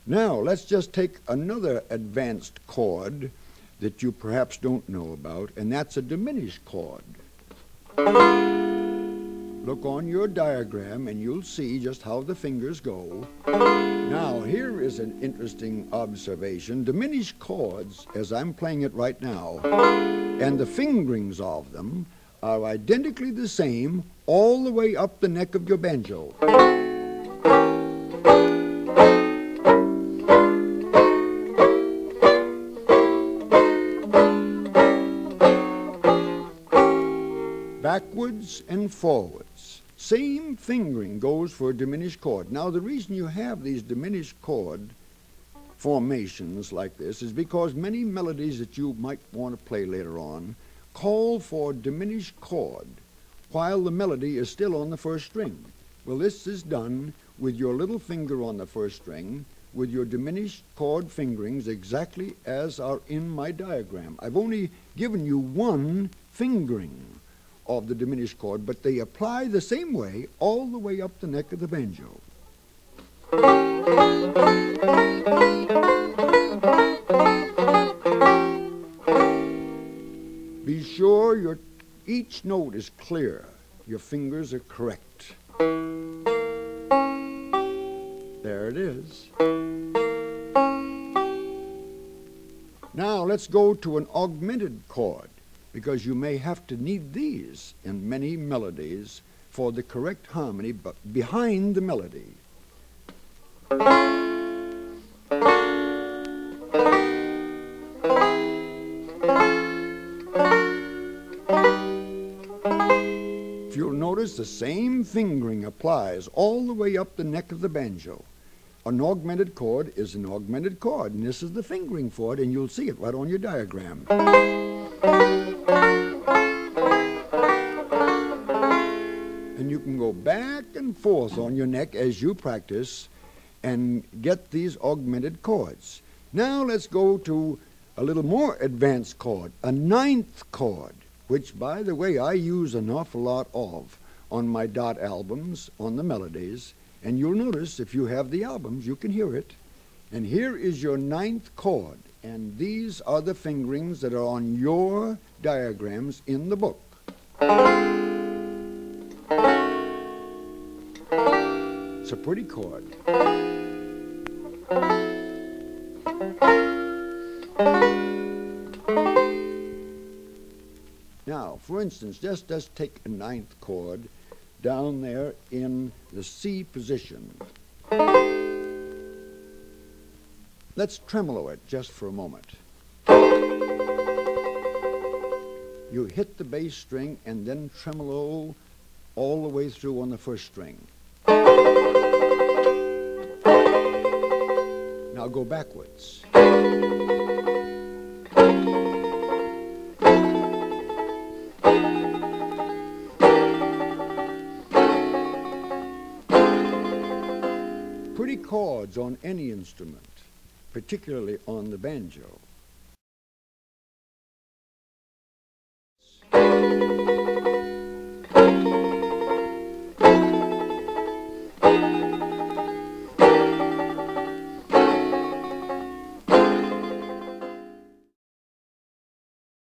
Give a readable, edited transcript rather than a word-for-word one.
Now, let's just take another advanced chord that you perhaps don't know about, and that's a diminished chord. Look on your diagram and you'll see just how the fingers go. Now, here is an interesting observation. Diminished chords, as I'm playing it right now, and the fingerings of them are identically the same all the way up the neck of your banjo. Backwards and forwards. Same fingering goes for a diminished chord. Now, the reason you have these diminished chord formations like this is because many melodies that you might want to play later on call for diminished chord while the melody is still on the first string. Well, this is done with your little finger on the first string with your diminished chord fingerings exactly as are in my diagram. I've only given you one fingering of the diminished chord, but they apply the same way all the way up the neck of the banjo. Be sure each note is clear. Your fingers are correct. There it is. Now let's go to an augmented chord, because you may have to need these in many melodies for the correct harmony but behind the melody. If you'll notice, the same fingering applies all the way up the neck of the banjo. An augmented chord is an augmented chord, and this is the fingering for it, and you'll see it right on your diagram. And you can go back and forth on your neck as you practice and get these augmented chords. Now let's go to a little more advanced chord, a ninth chord, which, by the way, I use an awful lot of on my dot albums, on the melodies. And you'll notice, if you have the albums, you can hear it. And here is your ninth chord. And these are the fingerings that are on your diagrams in the book. It's a pretty chord. Now, for instance, just take a ninth chord down there in the C position. Let's tremolo it just for a moment. You hit the bass string and then tremolo all the way through on the first string. Now go backwards. Pretty chords on any instrument, particularly on the banjo.